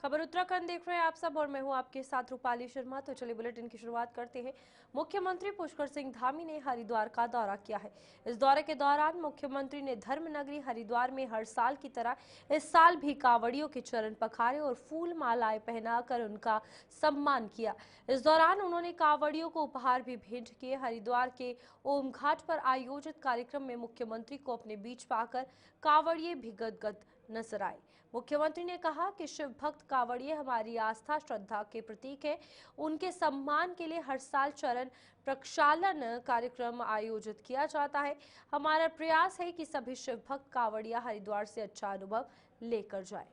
खबर उत्तराखंड देख रहे हैं आप सब और मैं हूं आपके साथ रूपाली शर्मा। तो चलिए बुलेटिन की शुरुआत करते हैं। मुख्यमंत्री पुष्कर सिंह धामी ने हरिद्वार का दौरा किया है। इस दौरे के दौरान मुख्यमंत्री ने धर्म नगरी हरिद्वार में हर साल की तरह इस साल भी कांवड़ियों के चरण पखारे और फूल मालाएं पहनाकर उनका सम्मान किया। इस दौरान उन्होंने कांवड़ियों को उपहार भी भेंट किए। हरिद्वार के ओम घाट पर आयोजित कार्यक्रम में मुख्यमंत्री को अपने बीच पाकर कांवड़िए भी गदगद नजर आए। मुख्यमंत्री ने कहा कि शिव भक्त कांवड़िए हमारी आस्था श्रद्धा के प्रतीक है। उनके सम्मान के लिए हर साल चरण प्रक्षालन कार्यक्रम आयोजित किया जाता है। हमारा प्रयास है कि सभी शिव भक्त कांवड़िया हरिद्वार से अच्छा अनुभव लेकर जाए।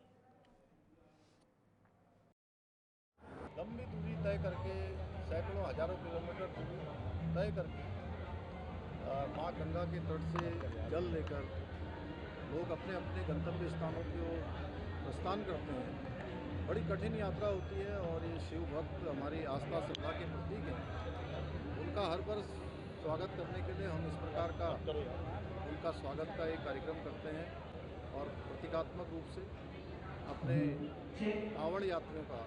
लंबी दूरी तय करके सैकड़ों हजारों किलोमीटर दूरी तय करके माँ गंगा के तट से जल लेकर लोग अपने अपने गंतव्य स्थानों की ओर प्रस्थान करते हैं। बड़ी कठिन यात्रा होती है और ये शिव भक्त हमारी आस्था श्रद्धा के प्रतीक हैं। उनका हर वर्ष स्वागत करने के लिए हम इस प्रकार का उनका स्वागत का एक कार्यक्रम करते हैं और प्रतीकात्मक रूप से अपने कांवड़ यात्रियों का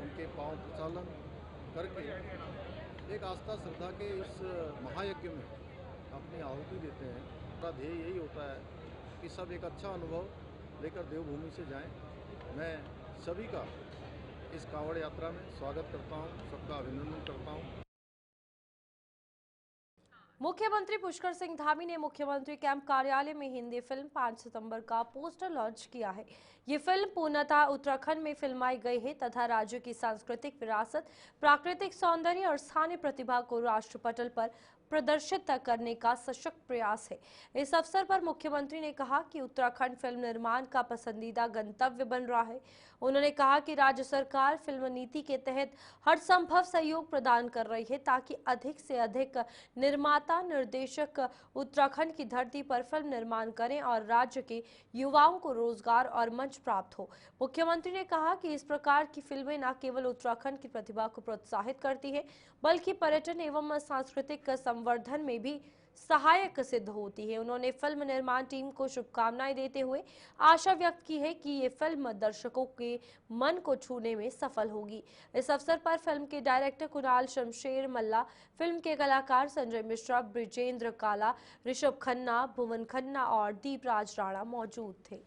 उनके पांव प्रचालन करके एक आस्था श्रद्धा के इस महायज्ञ में अपनी आहुति देते हैं। हमारा ध्येय यही होता है कि सब एक अच्छा अनुभव लेकर देवभूमि से जाएं। मैं सभी का इस कांवड़ यात्रा में स्वागत करता हूं, सबका अभिनंदन करता हूं। मुख्यमंत्री पुष्कर सिंह धामी ने मुख्यमंत्री कैंप कार्यालय में हिंदी फिल्म 5 सितंबर का पोस्टर लॉन्च किया है। ये फिल्म पूर्णतः उत्तराखंड में फिल्माई गई है तथा राज्य की सांस्कृतिक विरासत, प्राकृतिक सौंदर्य और स्थानीय प्रतिभा को राष्ट्र पटल पर प्रदर्शित करने का सशक्त प्रयास है। इस अवसर पर मुख्यमंत्री ने कहा कि उत्तराखंड फिल्म निर्माण का पसंदीदा गंतव्य बन रहा है। उन्होंने कहा कि राज्य सरकार फिल्म नीति के तहत हर संभव सहयोग प्रदान कर रही है ताकि अधिक से अधिक निर्माता निर्देशक उत्तराखंड की धरती पर फिल्म निर्माण करें और राज्य के युवाओं को रोजगार और मंच प्राप्त हो। मुख्यमंत्री ने कहा कि इस प्रकार की फिल्में न केवल उत्तराखंड की प्रतिभा को प्रोत्साहित करती है बल्कि पर्यटन एवं सांस्कृतिक संवर्धन में भी सहायक सिद्ध होती है। उन्होंने फिल्म निर्माण टीम को शुभकामनाएं देते हुए आशा व्यक्त की है कि ये फिल्म दर्शकों के मन को छूने में सफल होगी। इस अवसर पर फिल्म के डायरेक्टर कुणाल शमशेर मल्ला, फिल्म के कलाकार संजय मिश्रा, ब्रिजेंद्र काला, ऋषभ खन्ना, भुवन खन्ना और दीपराज राणा मौजूद थे।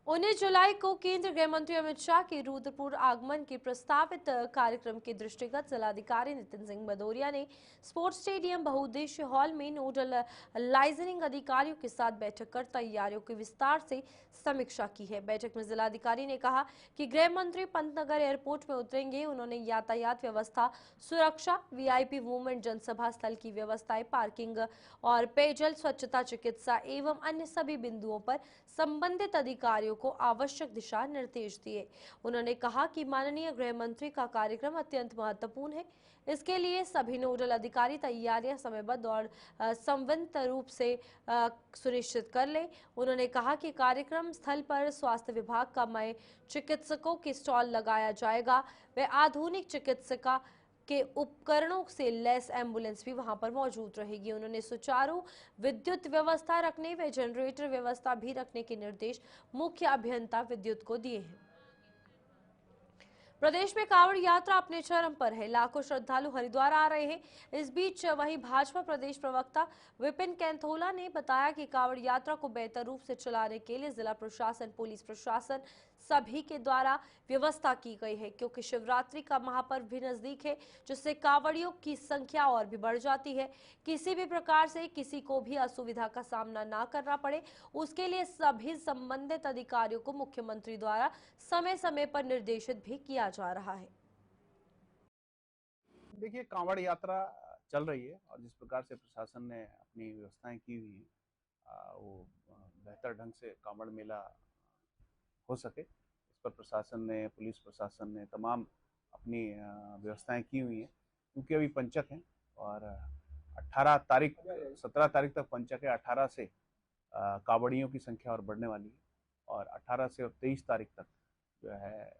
19 जुलाई को केंद्रीय गृह मंत्री अमित शाह के रुद्रपुर आगमन के प्रस्तावित कार्यक्रम के दृष्टिगत जिलाधिकारी नितिन सिंह भदौरिया ने स्पोर्ट्स स्टेडियम बहुउद्देश्य हॉल में नोडल लाइजनिंग अधिकारियों के साथ बैठक कर तैयारियों की विस्तार से समीक्षा की है। बैठक में जिलाधिकारी ने कहा कि गृह मंत्री पंतनगर एयरपोर्ट में उतरेंगे। उन्होंने यातायात व्यवस्था, सुरक्षा, वीआईपी मूवमेंट, जनसभा स्थल की व्यवस्थाएं, पार्किंग और पेयजल, स्वच्छता, चिकित्सा एवं अन्य सभी बिंदुओं पर संबंधित अधिकारियों को आवश्यक दिशा निर्देश दिए। उन्होंने कहा कि माननीय गृह मंत्री का कार्यक्रम अत्यंत महत्वपूर्ण है। इसके लिए सभी नोडल अधिकारी तैयारियां समयबद्ध और समन्वित रूप से सुनिश्चित कर ले। उन्होंने कहा कि कार्यक्रम स्थल पर स्वास्थ्य विभाग का मय चिकित्सकों के स्टॉल लगाया जाएगा व आधुनिक चिकित्सा के उपकरणों से लैस एम्बुलेंस भी वहां पर मौजूद रहेगी। उन्होंने सुचारू विद्युत व्यवस्था रखने व जनरेटर व्यवस्था भी रखने के निर्देश मुख्य अभियंता विद्युत को दिए हैं। प्रदेश में कांवड़ यात्रा अपने चरम पर है। लाखों श्रद्धालु हरिद्वार आ रहे हैं। इस बीच वहीं भाजपा प्रदेश प्रवक्ता विपिन कैंथोला ने बताया कि कांवड़ यात्रा को बेहतर रूप से चलाने के लिए जिला प्रशासन, पुलिस प्रशासन सभी के द्वारा व्यवस्था की गई है, क्योंकि शिवरात्रि का महापर्व भी नजदीक है, जिससे कांवड़ियों की संख्या और भी बढ़ जाती है। किसी भी प्रकार से किसी को भी असुविधा का सामना ना करना पड़े, उसके लिए सभी संबंधित अधिकारियों को मुख्यमंत्री द्वारा समय समय पर निर्देशित भी किया जा रहा है। देखिए, कांवड़ यात्रा चल रही है और जिस प्रकार से प्रशासन ने अपनी व्यवस्थाएं की हुई हैं, वो बेहतर ढंग से कांवड़ मेला हो सके, इस पर प्रशासन ने, पुलिस प्रशासन ने तमाम अपनी व्यवस्थाएं की हुई हैं। क्योंकि अभी पंचक हैं और 18 तारीख, 17 तारीख तक पंचक है। 18 से कांवड़ियों की संख्या और बढ़ने वाली है और 18 से और 23 तारीख तक जो है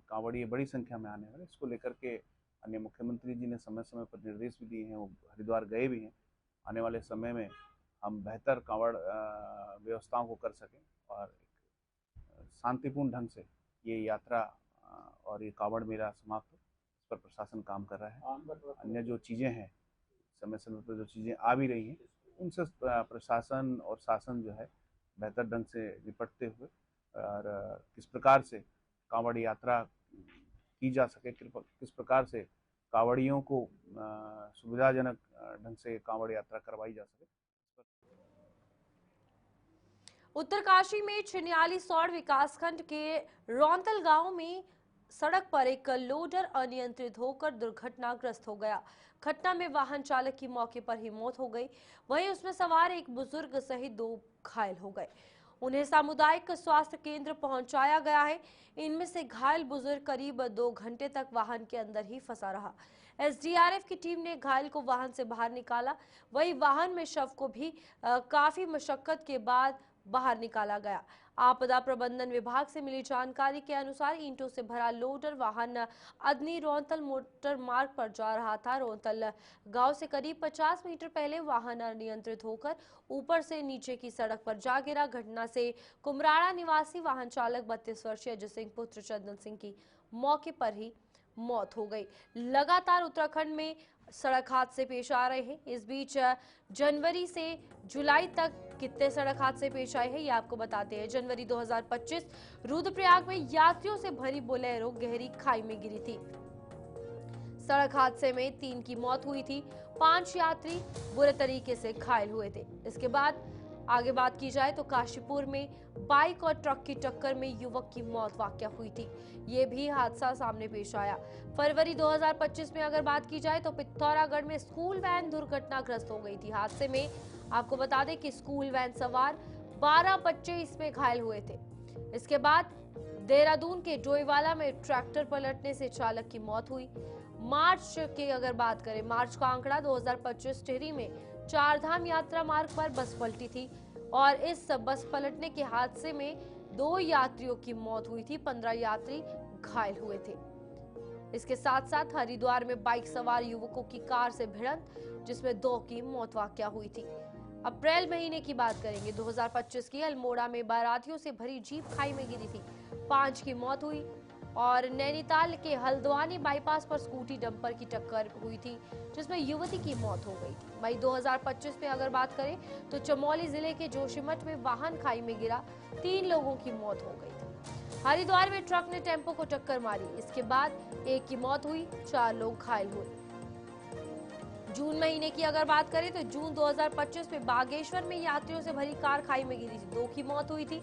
कांवड़िए बड़ी संख्या में आने वाले। इसको लेकर के अन्य मुख्यमंत्री जी ने समय समय पर निर्देश भी दिए हैं, वो हरिद्वार गए भी हैं। आने वाले समय में हम बेहतर कांवड़ व्यवस्थाओं को कर सकें और शांतिपूर्ण ढंग से ये यात्रा और ये कांवड़ मेला समाप्त हो, इस पर प्रशासन काम कर रहा है। अन्य जो चीज़ें हैं, समय समय पर जो चीज़ें आ भी रही हैं, उनसे प्रशासन और शासन जो है बेहतर ढंग से निपटते हुए और किस प्रकार से कांवड़ यात्रा की जा सके, किस प्रकार से कांवड़ियों को सुविधाजनक ढंग से कांवड़ यात्रा करवाई जा सके। उत्तरकाशी में छिन्याली सौड़ विकासखंड के रौंतल गांव में सड़क पर एक लोडर अनियंत्रित होकर दुर्घटनाग्रस्त हो गया। घटना में वाहन चालक की मौके पर ही मौत हो गई, वहीं उसमें सवार एक बुजुर्ग सहित 2 घायल हो गए। उन्हें सामुदायिक स्वास्थ्य केंद्र पहुंचाया गया है। इनमें से घायल बुजुर्ग करीब 2 घंटे तक वाहन के अंदर ही फंसा रहा। एसडीआरएफ की टीम ने घायल को वाहन से बाहर निकाला, वहीं वाहन में शव को भी काफी मशक्कत के बाद बाहर निकाला गया। आपदा प्रबंधन विभाग से मिली जानकारी के अनुसार ईंटों से भरा लोडर वाहन अदनी रौंतल मोटर मार्ग पर जा रहा था। रौंतल गांव से करीब 50 मीटर पहले वाहन अनियंत्रित होकर ऊपर से नीचे की सड़क पर जा गिरा। घटना से कुमराड़ा निवासी वाहन चालक 32 वर्षीय अजय सिंह पुत्र चंदन सिंह की मौके पर ही मौत हो गई। लगातार उत्तराखंड में सड़क हादसे पेश आ रहे हैं। इस बीच जनवरी से जुलाई तक कितने सड़क हादसे पेश आए हैं ये आपको बताते हैं। जनवरी 2025 रुद्रप्रयाग में यात्रियों से भरी बोलेरो गहरी खाई में गिरी थी। सड़क हादसे में 3 की मौत हुई थी, 5 यात्री बुरे तरीके से घायल हुए थे। इसके बाद आगे बात की जाए तो काशीपुर में बाइक और ट्रक की टक्कर में युवक की मौत वाकया हुई थी। ये भी हादसा सामने पेश आया। फरवरी 2025 में अगर बात की जाए तो पिथौरागढ़ में स्कूल वैन दुर्घटनाग्रस्त हो गई थी। हादसे में आपको बता दें कि स्कूल वैन सवार 12 बच्चे इसमें घायल हुए थे। इसके बाद देहरादून के डोईवाला में ट्रैक्टर पलटने से चालक की मौत हुई। मार्च की अगर बात करें, मार्च का आंकड़ा 2025 टिहरी में चारधाम यात्रा मार्ग पर बस पलटी थी और इस बस पलटने के हादसे में 2 यात्रियों की मौत हुई थी, 15 यात्री घायल हुए थे। इसके साथ साथ हरिद्वार में बाइक सवार युवकों की कार से भिड़ंत, जिसमें 2 की मौत वाकया हुई थी। अप्रैल महीने की बात करेंगे, 2025 की अल्मोड़ा में बारातियों से भरी जीप खाई में गिरी थी, 5 की मौत हुई। और नैनीताल के हल्द्वानी बाईपास पर स्कूटी डंपर की टक्कर हुई थी, जिसमें युवती की मौत हो गई थी। मई 2025 में अगर बात करें तो चमोली जिले के जोशीमठ में वाहन खाई में गिरा, 3 लोगों की मौत हो गई थी। हरिद्वार में ट्रक ने टेम्पो को टक्कर मारी, इसके बाद 1 की मौत हुई, 4 लोग घायल हुए। जून महीने की अगर बात करें तो जून 2025 में बागेश्वर में यात्रियों से भरी कार खाई में गिरी थी, 2 की मौत हुई थी,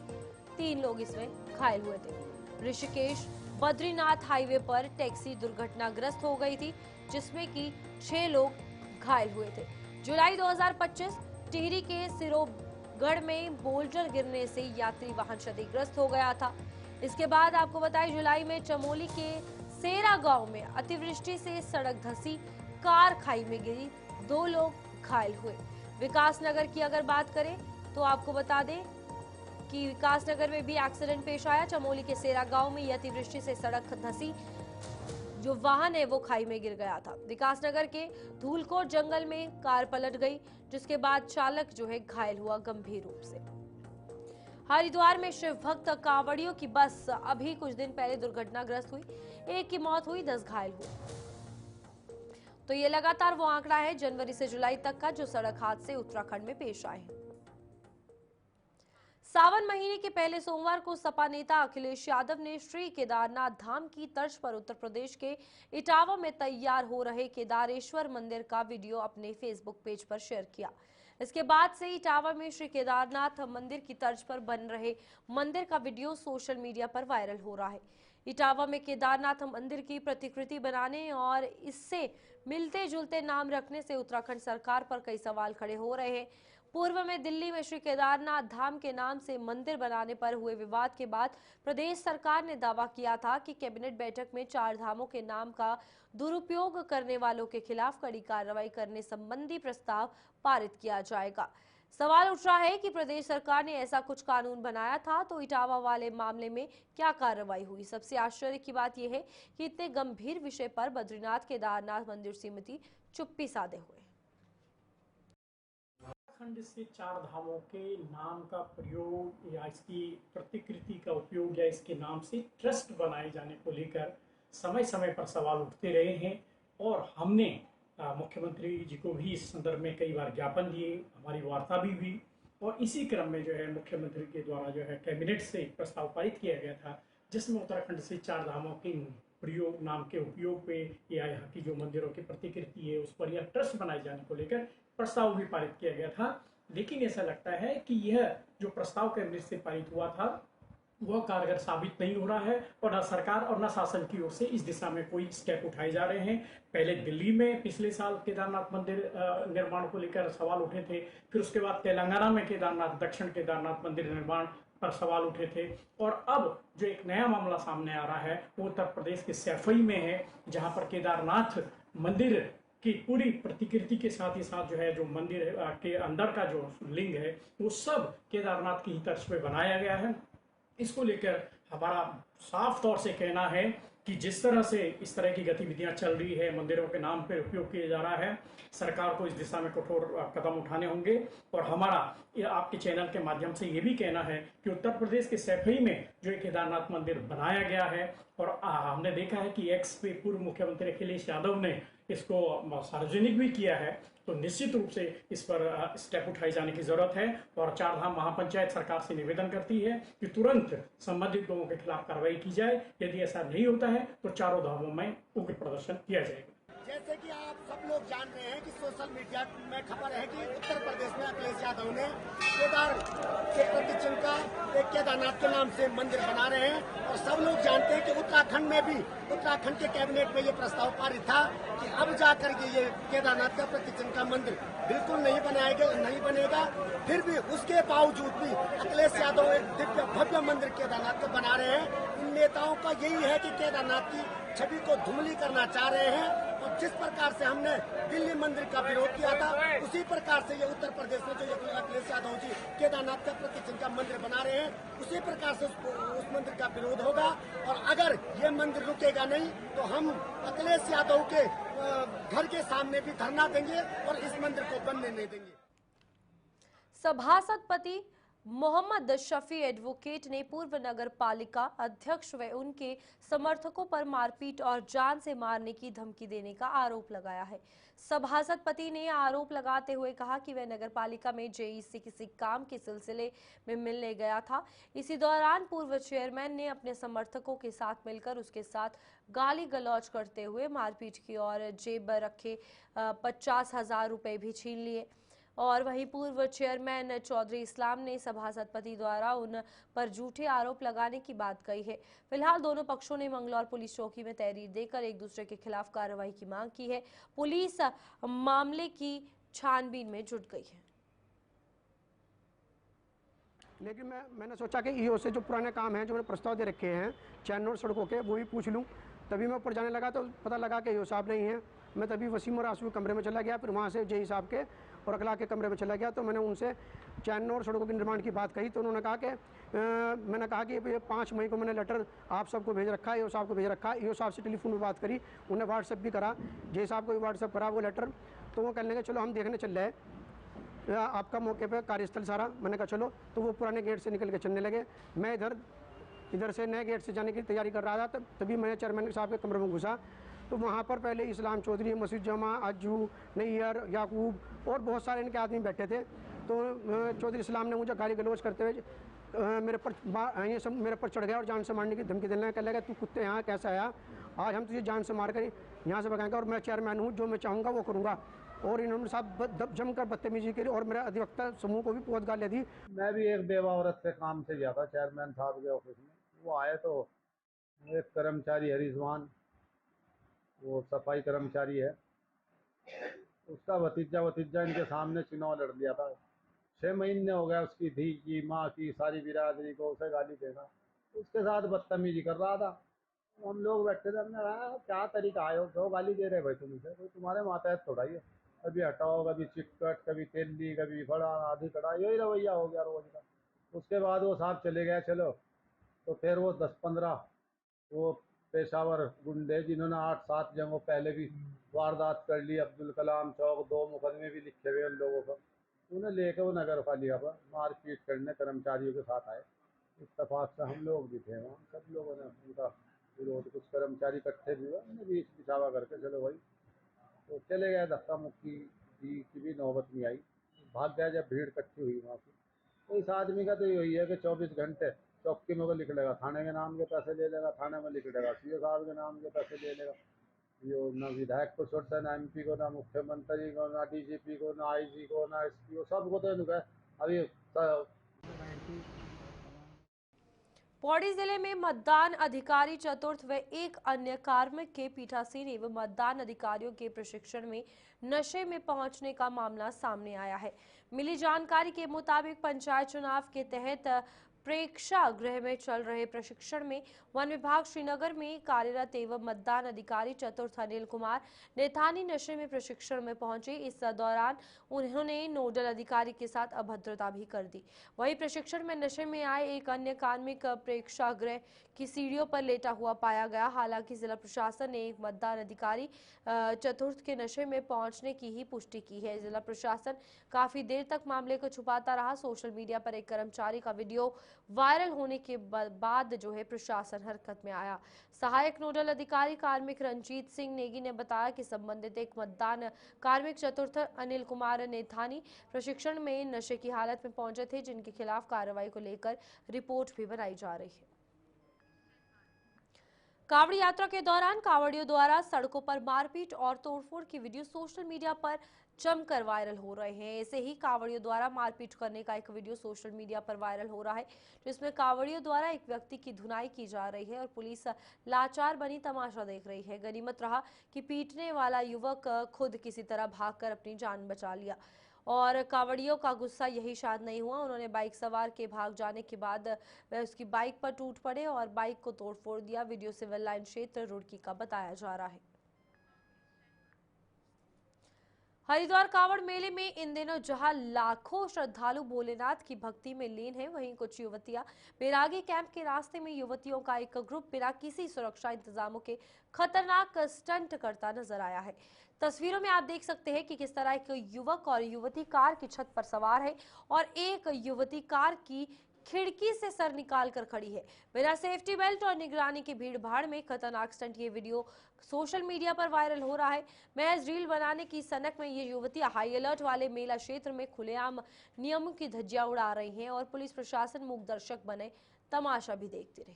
3 लोग इसमें घायल हुए थे। ऋषिकेश बद्रीनाथ हाईवे पर टैक्सी दुर्घटनाग्रस्त हो गई थी, जिसमें कि 6 लोग घायल हुए थे। जुलाई 2025 टिहरी के सिरोगढ़ में बोल्डर गिरने से यात्री वाहन क्षतिग्रस्त हो गया था। इसके बाद आपको बताएं, जुलाई में चमोली के सेरा गांव में अतिवृष्टि से सड़क धंसी, कार खाई में गिरी, 2 लोग घायल हुए। विकासनगर की अगर बात करें तो आपको बता दें कि विकासनगर में भी एक्सीडेंट पेश आया। चमोली के सेरा गांव में अतिवृष्टि से सड़क धंसी, जो वाहन है वो खाई में गिर गया था। विकासनगर के धूलकोट जंगल में कार पलट गई, जिसके बाद चालक जो है घायल हुआ गंभीर रूप से। हरिद्वार में शिव भक्त कांवड़ियों की बस अभी कुछ दिन पहले दुर्घटनाग्रस्त हुई, 1 की मौत हुई, 10 घायल हुए। तो ये लगातार वो आंकड़ा है जनवरी से जुलाई तक का जो सड़क हादसे उत्तराखंड में पेश आए हैं। सावन महीने के पहले सोमवार को सपा नेता अखिलेश यादव ने श्री केदारनाथ धाम की तर्ज पर उत्तर प्रदेश के इटावा में तैयार हो रहे केदारेश्वर मंदिर का वीडियो अपने फेसबुक पेज पर शेयर किया। इसके बाद से इटावा में श्री केदारनाथ मंदिर की तर्ज पर बन रहे मंदिर का वीडियो सोशल मीडिया पर वायरल हो रहा है। इटावा में केदारनाथ मंदिर की प्रतिकृति बनाने और इससे मिलते जुलते नाम रखने से उत्तराखंड सरकार पर कई सवाल खड़े हो रहे हैं। पूर्व में दिल्ली में श्री केदारनाथ धाम के नाम से मंदिर बनाने पर हुए विवाद के बाद प्रदेश सरकार ने दावा किया था कि कैबिनेट बैठक में 4 धामों के नाम का दुरुपयोग करने वालों के खिलाफ कड़ी कार्रवाई करने संबंधी प्रस्ताव पारित किया जाएगा। सवाल उठ रहा है कि प्रदेश सरकार ने ऐसा कुछ कानून बनाया था तो इटावा वाले मामले में क्या कार्रवाई हुई। सबसे आश्चर्य की बात यह है कि इतने गंभीर विषय पर बद्रीनाथ केदारनाथ मंदिर समिति चुप्पी साधे हुए। खंड से 4 धामों के नाम का प्रयोग या इसकी प्रतिकृति का उपयोग उपयोग या इसके नाम से ट्रस्ट बनाए जाने को लेकर समय समय पर सवाल उठते रहे हैं और हमने मुख्यमंत्री जी को भी इस संदर्भ में कई बार ज्ञापन दिए, हमारी वार्ता भी हुई और इसी क्रम में जो है मुख्यमंत्री के द्वारा जो है कैबिनेट से एक प्रस्ताव पारित किया गया था जिसमें उत्तराखंड से 4 धामों के प्रयोग नाम के उपयोग पे या यहाँ की जो मंदिरों की प्रतिकृति है उस पर यह ट्रस्ट बनाए जाने को लेकर प्रस्ताव भी पारित किया गया था। लेकिन ऐसा लगता है कि यह जो प्रस्ताव कैबिनेट से पारित हुआ था वह कारगर साबित नहीं हो रहा है और न सरकार और न शासन की ओर से इस दिशा में कोई स्टेप उठाए जा रहे हैं। पहले दिल्ली में पिछले साल केदारनाथ मंदिर निर्माण को लेकर सवाल उठे थे, फिर उसके बाद तेलंगाना में केदारनाथ दक्षिण केदारनाथ मंदिर निर्माण पर सवाल उठे थे और अब जो एक नया मामला सामने आ रहा है वो उत्तर प्रदेश के सैफई में है, जहां पर केदारनाथ मंदिर की पूरी प्रतिकृति के साथ ही साथ जो है जो मंदिर के अंदर का जो लिंग है वो सब केदारनाथ की ही तर्ज पे बनाया गया है। इसको लेकर हमारा साफ तौर से कहना है कि जिस तरह से इस तरह की गतिविधियां चल रही है, मंदिरों के नाम पर उपयोग किया जा रहा है, सरकार को इस दिशा में कठोर कदम उठाने होंगे। और हमारा आपके चैनल के माध्यम से ये भी कहना है कि उत्तर प्रदेश के सैफई में जो एक केदारनाथ मंदिर बनाया गया है और हमने देखा है कि एक्स पे पूर्व मुख्यमंत्री अखिलेश यादव ने इसको सार्वजनिक भी किया है, तो निश्चित रूप से इस पर स्टेप उठाए जाने की जरूरत है। और 4 धाम महापंचायत सरकार से निवेदन करती है कि तुरंत संबंधित लोगों के खिलाफ कार्रवाई की जाए। यदि ऐसा नहीं होता है तो 4 धामों में उग्र प्रदर्शन किया जाएगा। जैसे कि आप सब लोग जान रहे हैं कि सोशल मीडिया में खबर है कि उत्तर प्रदेश में अखिलेश यादव ने केदार के प्रतिचिन्ह का एक केदारनाथ के नाम से मंदिर बना रहे हैं और सब लोग जानते हैं कि उत्तराखंड में भी उत्तराखंड के कैबिनेट में ये प्रस्ताव पारित था कि अब जाकर के ये केदारनाथ का प्रतिचिन्ह का मंदिर बिल्कुल नहीं बनेगा। फिर भी उसके बावजूद भी अखिलेश यादव एक दिव्य भव्य मंदिर केदारनाथ को बना रहे हैं। इन नेताओं का यही है कि केदारनाथ की छवि को धुंधली करना चाह रहे हैं और जिस प्रकार से हमने दिल्ली मंदिर का विरोध किया था उसी प्रकार से ये उत्तर प्रदेश में जो अखिलेश यादव जी केदारनाथ का प्रतिचिन्ह का मंदिर बना रहे हैं उसी प्रकार से उस मंदिर का विरोध होगा। और अगर ये मंदिर रुकेगा नहीं तो हम अखिलेश यादव के घर के सामने भी धरना देंगे और इस मंदिर को बनने नहीं देंगे। सभासद पति मोहम्मद शफी एडवोकेट ने पूर्व नगर पालिका अध्यक्ष व उनके समर्थकों पर मारपीट और जान से मारने की धमकी देने का आरोप लगाया है। सभासद पति ने आरोप लगाते हुए कहा कि वह नगर पालिका में जेई से किसी काम के सिलसिले में मिलने गया था। इसी दौरान पूर्व चेयरमैन ने अपने समर्थकों के साथ मिलकर उसके साथ गाली गलौज करते हुए मारपीट की और जेब में रखे 50,000 रुपए भी छीन लिए। और वहीं पूर्व चेयरमैन चौधरी इस्लाम ने सभासद पति द्वारा उन पर झूठे आरोप लगाने की बात कही है। फिलहाल दोनों पक्षों ने मंगलौर पुलिस चौकी में तहरीर देकर एक दूसरे के खिलाफ कार्रवाई की मांग की है। पुलिस मामले की छानबीन में जुट गई है। लेकिन मैंने सोचा कि ईओ से जो पुराने काम हैं जो मैंने प्रस्ताव दे रखे हैं चैन और सड़कों के वो भी पूछ लूं। तभी मैं ऊपर जाने लगा तो पता लगा कि ईओ साहब नहीं है। मैं तभी वसीम और आंसू कमरे में चला गया, फिर वहाँ से जेई साहब के और अखला के कमरे में चला गया। तो मैंने उनसे चैन और सड़कों के निर्माण की बात कही तो उन्होंने कहा कि मैंने कहा कि ये 5 मई को मैंने लेटर आप सबको भेज रखा है, ईओ साहब को भेज रखा है। ईओ साहब से टेलीफोन पर बात करी, उन्हें व्हाट्सएप भी करा, जेई साहब को भी व्हाट्सएप करा वो लेटर। तो वो कहने लगे चलो हम देखने चल रहे हैं आपका मौके पर कार्यस्थल सारा। मैंने कहा चलो। तो वो पुराने गेट से निकल के चलने लगे। मैं इधर से नए गेट से जाने की तैयारी कर रहा था। तभी मैंने चेयरमैन साहब के कमरे में घुसा तो वहाँ पर पहले इस्लाम चौधरी, मसूद जमा, अज्जू, नैयर, याकूब और बहुत सारे इनके आदमी बैठे थे। तो चौधरी इस्लाम ने मुझे गाली गलौज करते हुए मेरे पर चढ़ गया और जान से मारने की धमकी देने लगा। लगा तू कुत्ते यहाँ कैसा आया, आज हम तुझे जान से मार कर यहाँ से भगाएंगे और मैं चेयरमैन हूँ, जो मैं चाहूँगा वो करूँगा। और इन्होंने साहब जमकर बदतमीजी करी और मेरे अधिवक्ता समूह को भी बहुत गालियाँ दी। मैं भी एक बेवा औरत के काम से गया था चेयरमैन साहब के ऑफिस में। वो आए तो एक कर्मचारी है रिजवान, वो सफाई कर्मचारी है, उसका भतीजा इनके सामने चुनाव लड़ लिया था। 6 महीने हो गया उसकी धी की माँ की सारी बिरादरी को उसे गाली देना, उसके साथ बदतमीजी कर रहा था। हम लोग बैठे थे, हमने कहा क्या तरीका आयो, क्यों गाली दे रहे भाई तुम इसे, कोई तुम्हारे मातहत थोड़ा ही है। कभी हटाओ, कभी चिटकट, कभी तेली, कभी फड़ा आधी कड़ा, यही रवैया हो गया रोज का। उसके बाद वो साहब चले गए। चलो तो फिर वो 10-15 वो पेशावर गुंडे जिन्होंने 8-7 जगहों पहले भी वारदात कर ली, अब्दुल कलाम चौक 2 मुकदमे भी लिखे हुए उन लोगों पर, उन्हें लेकर वो नगर पालिका पर मारपीट करने कर्मचारियों के साथ आए। इत्तेफाक से हम लोग भी थे वहाँ, सब लोगों ने उनका विरोध, कुछ कर्मचारी इकट्ठे भी हुए, हमने भी बिछावा करके चलो भाई, तो चले गए। धक्का मुक्की की भी नौबत नहीं आई, भाग गया जब भीड़ इकट्ठी हुई वहाँ की। तो इस आदमी का तो यही है कि 24 घंटे चौकी में को लिख लेगा, थाने के नाम के पैसे ले लेगा, थाने में लिख लेगा सीओ साहब के नाम के पैसे ले लेगा। यो ना विधायक को छोड़ता, ना एमपी को, ना मुख्यमंत्री को, ना डीजीपी को, ना आईजी को, ना एसपी को, सबको तो इनका अभी पौड़ी जिले में मतदान अधिकारी चतुर्थ व एक अन्य कार्मिक के पीठासीन एवं मतदान अधिकारियों के प्रशिक्षण में नशे में पहुंचने का मामला सामने आया है। मिली जानकारी के मुताबिक पंचायत चुनाव के तहत प्रेक्षागृह में चल रहे प्रशिक्षण में वन विभाग श्रीनगर में कार्यरत एवं मतदान अधिकारी चतुर्थ अनिल कुमार नेथानी नशे में प्रशिक्षण में पहुंचे। इस दौरान उन्होंने नोडल अधिकारी के साथ अभद्रता भी कर दी। वहीं प्रशिक्षण में नशे में आए एक अन्य कार्मिक प्रेक्षागृह की सीढ़ियों पर लेटा हुआ पाया गया। हालांकि जिला प्रशासन ने एक मतदान अधिकारी चतुर्थ के नशे में पहुंचने की ही पुष्टि की है। जिला प्रशासन काफी देर तक मामले को छुपाता रहा। सोशल मीडिया पर एक कर्मचारी का वीडियो वायरल होने के बाद जो है प्रशासन हरकत में आया। सहायक नोडल अधिकारी कार्मिक रंजीत सिंह नेगी ने बताया कि संबंधित एक मतदान कार्मिक चतुर्थ अनिल कुमार नेथानी प्रशिक्षण में नशे की हालत में पहुंचे थे, जिनके खिलाफ कार्रवाई को लेकर रिपोर्ट भी बनाई जा रही है। कावड़ी यात्रा के दौरान कावड़ियों द्वारा सड़कों पर मारपीट और तोड़फोड़ की वीडियो सोशल मीडिया पर जमकर वायरल हो रहे हैं। ऐसे ही कावड़ियों द्वारा मारपीट करने का एक वीडियो सोशल मीडिया पर वायरल हो रहा है, जिसमें कावड़ियों द्वारा एक व्यक्ति की धुनाई की जा रही है और पुलिस लाचार बनी तमाशा देख रही है। गनीमत रहा कि पीटने वाला युवक खुद किसी तरह भागकर अपनी जान बचा लिया और कावड़ियों का गुस्सा यही शायद नहीं हुआ। उन्होंने बाइक सवार के भाग जाने के बाद वह उसकी बाइक पर टूट पड़े और बाइक को तोड़फोड़ दिया। वीडियो सिविल लाइन क्षेत्र रुड़की का बताया जा रहा है। हरिद्वार कावड़ मेले में इन दिनों जहां लाखों श्रद्धालु भोलेनाथ की भक्ति में लीन हैं, वहीं कुछ युवतियां बैरागी कैंप के रास्ते में युवतियों का एक ग्रुप बिना किसी सुरक्षा इंतजामों के खतरनाक स्टंट करता नजर आया है। तस्वीरों में आप देख सकते हैं कि किस तरह एक युवक और युवती कार की छत पर सवार है और एक युवती कार की खिड़की से सर निकाल कर खड़ी है। बिना सेफ्टी बेल्ट और निगरानी की भीड़ भाड़ में खतरनाक स्टंट ये वीडियो सोशल मीडिया पर वायरल हो रहा है। महज रील बनाने की सनक में ये युवतियां हाई अलर्ट वाले मेला क्षेत्र में खुलेआम नियमों की धज्जियां उड़ा रही हैं और पुलिस प्रशासन मूक दर्शक बने तमाशा भी देखती रही।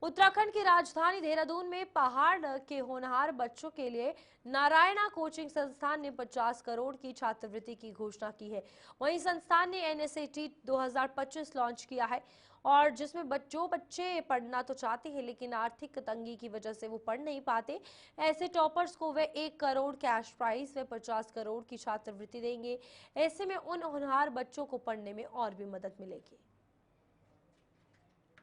उत्तराखंड की राजधानी देहरादून में पहाड़ के होनहार बच्चों के लिए नारायणा कोचिंग संस्थान ने 50 करोड़ की छात्रवृत्ति की घोषणा की है। वहीं संस्थान ने NSAT 2025 लॉन्च किया है और जिसमें जो बच्चे पढ़ना तो चाहते हैं लेकिन आर्थिक तंगी की वजह से वो पढ़ नहीं पाते, ऐसे टॉपर्स को वे 1 करोड़ कैश प्राइज व 50 करोड़ की छात्रवृत्ति देंगे। ऐसे में उन होनहार बच्चों को पढ़ने में और भी मदद मिलेगी।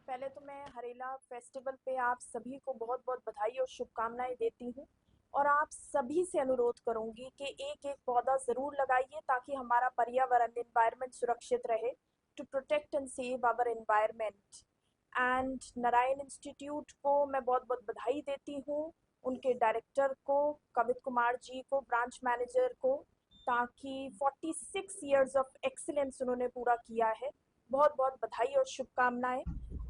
पहले तो मैं हरेला फेस्टिवल पे आप सभी को बहुत बहुत बधाई और शुभकामनाएं देती हूँ और आप सभी से अनुरोध करूंगी कि एक एक पौधा ज़रूर लगाइए ताकि हमारा पर्यावरण एनवायरनमेंट सुरक्षित रहे, to protect and save our environment. And Narayana Institute को मैं बहुत बहुत बधाई देती हूँ, उनके डायरेक्टर को कवित कुमार जी को, ब्रांच मैनेजर को, ताकि 46 ईयर्स ऑफ एक्सीलेंस उन्होंने पूरा किया है। बहुत बहुत बधाई और शुभकामनाएं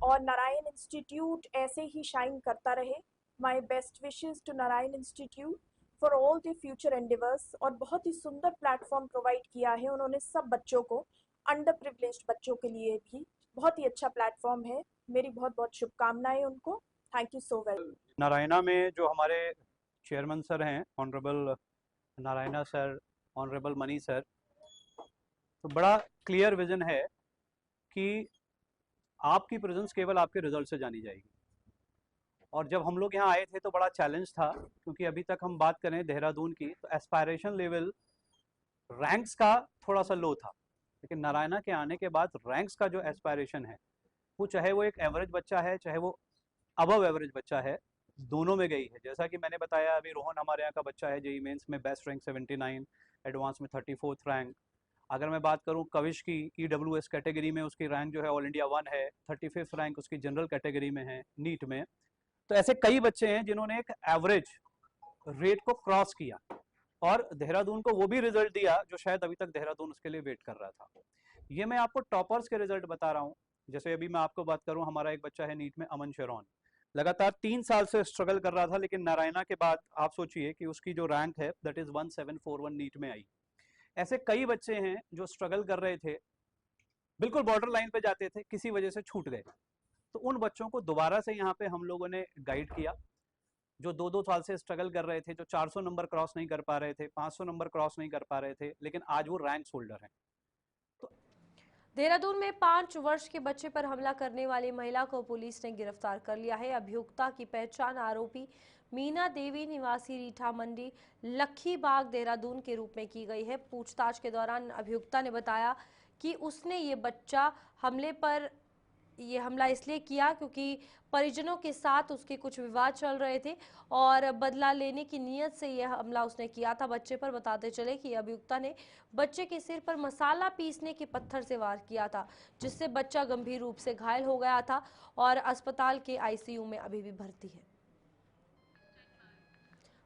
और नारायण इंस्टीट्यूट ऐसे ही शाइन करता रहे। My best wishes to Narayana Institute for all the future endeavours. और बहुत ही सुंदर प्लेटफॉर्म प्रोवाइड किया है उन्होंने सब बच्चों को, अंडर प्रिविलेज्ड बच्चों के लिए भी बहुत ही अच्छा प्लेटफॉर्म है। मेरी बहुत बहुत शुभकामनाएं उनको। Thank you so well. Narayana में जो हमारे चेयरमैन सर हैं, honourable Narayana sir, honourable money sir, तो बड़ा क्लियर विजन है कि आपकी प्रेजेंस केवल आपके रिजल्ट से जानी जाएगी। और जब हम लोग यहाँ आए थे तो बड़ा चैलेंज था, क्योंकि अभी तक हम बात करें देहरादून की तो एस्पायरेशन लेवल रैंक्स का थोड़ा सा लो था, लेकिन नारायणा के आने के बाद रैंक्स का जो एस्पायरेशन है वो चाहे वो एक एवरेज बच्चा है चाहे वो अबव एवरेज बच्चा है, दोनों में गई है। जैसा कि मैंने बताया, अभी रोहन हमारे यहाँ का बच्चा है, जेईई मेंस में बेस्ट रैंक 79, एडवांस में 34th रैंक। अगर मैं बात करूं कविश की, EWS कैटेगरी में उसकी रैंक जो है ऑल इंडिया 1 है, 35th रैंक उसकी जनरल कैटेगरी में है नीट में। तो ऐसे कई बच्चे हैं जिन्होंने एक एवरेज रेट को क्रॉस किया और देहरादून को वो भी रिजल्ट दिया जो शायद अभी तक देहरादून उसके लिए वेट कर रहा था। ये मैं आपको टॉपर्स के रिजल्ट बता रहा हूँ। जैसे अभी मैं आपको बात करूँ, हमारा एक बच्चा है नीट में, अमन शेरौन, लगातार 3 साल से स्ट्रगल कर रहा था, लेकिन नारायणा के बाद आप सोचिए कि उसकी जो रैंक है दैट इज 1741 नीट में आई। ऐसे कई बच्चे हैं जो स्ट्रगल कर रहे थे, बिल्कुल बॉर्डर लाइन पे जाते थे, किसी वजह से छूट गए। तो उन बच्चों को दोबारा से यहाँ पे हम लोगों ने गाइड किया, जो 2-2 साल से स्ट्रगल कर रहे थे, जो 400 नंबर क्रॉस नहीं कर पा रहे थे, 500 नंबर क्रॉस नहीं कर पा रहे थे, लेकिन आज वो रैंक होल्डर हैं। देहरादून में 5 वर्ष के बच्चे पर हमला करने वाली महिला को पुलिस ने गिरफ्तार कर लिया है। अभियुक्ता की पहचान आरोपी मीना देवी निवासी रीठा मंडी लखीबाग देहरादून के रूप में की गई है। पूछताछ के दौरान अभियुक्ता ने बताया कि उसने ये हमला इसलिए किया क्योंकि परिजनों के साथ उसके कुछ विवाद चल रहे थे और बदला लेने की नीयत से यह हमला उसने किया था बच्चे पर। बताते चले कि अभियुक्ता ने बच्चे के सिर पर मसाला पीसने के पत्थर से वार किया था, जिससे बच्चा गंभीर रूप से घायल हो गया था और अस्पताल के आईसीयू में अभी भी भर्ती है।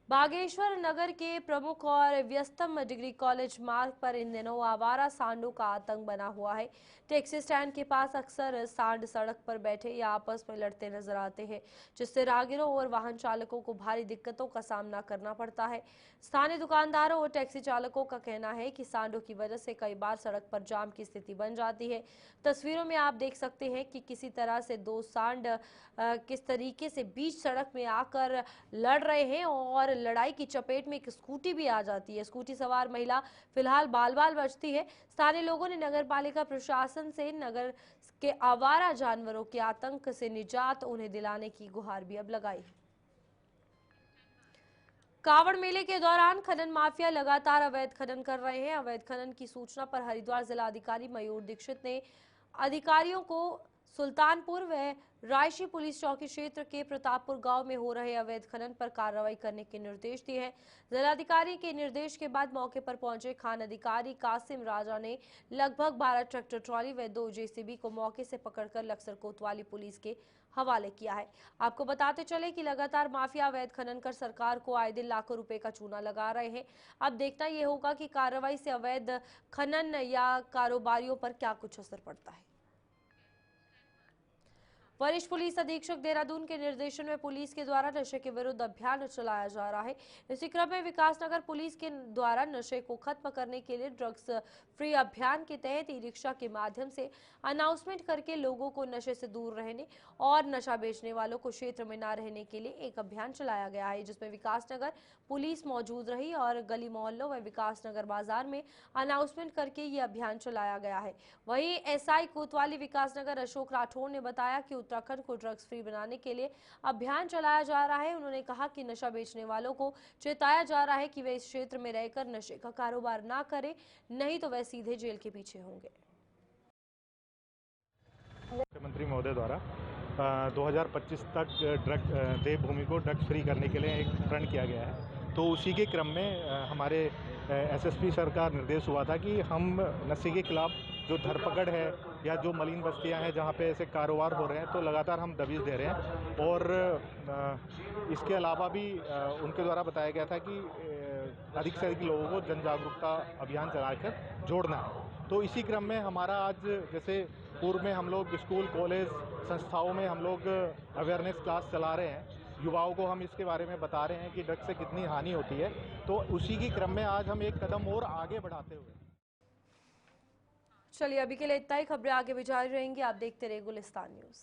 बागेश्वर नगर के प्रमुख और व्यस्तम डिग्री कॉलेज मार्ग पर इन दिनों आवारा सांडों का आतंक बना हुआ है। टैक्सी स्टैंड के पास अक्सर सांड सड़क पर बैठे या आपस में लड़ते नजर आते हैं, जिससे राहगीरों और वाहन चालकों को भारी दिक्कतों का सामना करना पड़ता है। स्थानीय दुकानदारों और टैक्सी चालकों का कहना है कि सांडों की वजह से कई बार सड़क पर जाम की स्थिति बन जाती है। तस्वीरों में आप देख सकते हैं कि किसी तरह से 2 सांड किस तरीके से बीच सड़क में आकर लड़ रहे हैं और लड़ाई की चपेट में एक स्कूटी भी आ जाती है। स्कूटी सवार महिला फिलहाल बाल-बाल बचती है। स्थानीय लोगों ने नगर पालिका प्रशासन से नगर के आवारा जानवरों के आतंक से निजात उन्हें दिलाने की गुहार भी अब लगाई है। कावड़ मेले के दौरान खनन माफिया लगातार अवैध खनन कर रहे हैं। अवैध खनन की सूचना पर हरिद्वार जिलाधिकारी मयूर दीक्षित ने अधिकारियों को सुल्तानपुर व रायशी पुलिस चौकी क्षेत्र के प्रतापपुर गांव में हो रहे अवैध खनन पर कार्रवाई करने के निर्देश दिए हैं। जिलाधिकारी के निर्देश के बाद मौके पर पहुंचे खान अधिकारी कासिम राजा ने लगभग 12 ट्रैक्टर ट्रॉली व 2 जेसीबी को मौके से पकड़कर लक्सर कोतवाली पुलिस के हवाले किया है। आपको बताते चले कि लगातार माफिया अवैध खनन कर सरकार को आए दिन लाखों रुपए का चूना लगा रहे हैं। अब देखना यह होगा कि कार्रवाई से अवैध खनन या कारोबारियों पर क्या कुछ असर पड़ता है। वरिष्ठ पुलिस अधीक्षक देहरादून के निर्देशन में पुलिस के द्वारा नशे के विरुद्ध अभियान चलाया जा रहा है। इसी क्रम में विकासनगर पुलिस के द्वारा नशे को खत्म करने के लिए ड्रग्स फ्री अभियान के तहत ई रिक्शा के माध्यम से अनाउंसमेंट करके लोगों को नशे से दूर रहने और नशा बेचने वालों को क्षेत्र में न रहने के लिए एक अभियान चलाया गया है, जिसमें विकासनगर पुलिस मौजूद रही और गली मोहल्लों व विकासनगर बाजार में अनाउंसमेंट करके ये अभियान चलाया गया है। वहीं एसआई कोतवाली विकासनगर अशोक राठौड़ ने बताया कि उत्तराखंड को ड्रग्स फ्री बनाने के लिए अभियान चलाया जा रहा है। उन्होंने कहा कि नशा बेचने वालों को चेताया जा रहा है कि वे इस क्षेत्र में रहकर नशे का कारोबार ना करें, नहीं तो वे सीधे जेल के पीछे होंगे। मुख्यमंत्री महोदय द्वारा 2025 तक देवभूमि को ड्रग्स फ्री करने के लिए एक प्रण किया गया है। तो उसी के क्रम में हमारे एसएसपी सर का निर्देश हुआ था कि हम नशे के खिलाफ जो धरपकड़ है या जो मलिन बस्तियां हैं जहां पे ऐसे कारोबार हो रहे हैं, तो लगातार हम दबिश दे रहे हैं। और इसके अलावा भी उनके द्वारा बताया गया था कि अधिक से अधिक लोगों को जन जागरूकता अभियान चलाकर जोड़ना है। तो इसी क्रम में हमारा आज जैसे पूर्व में हम लोग स्कूल कॉलेज संस्थाओं में हम लोग अवेयरनेस क्लास चला रहे हैं, युवाओं को हम इसके बारे में बता रहे हैं कि ड्रग्स से कितनी हानि होती है। तो उसी के क्रम में आज हम एक कदम और आगे बढ़ाते हुए। चलिए अभी के लिए इतना ही। खबरें आगे भी जारी रहेंगी। आप देखते रहिए गुलिस्तान न्यूज़।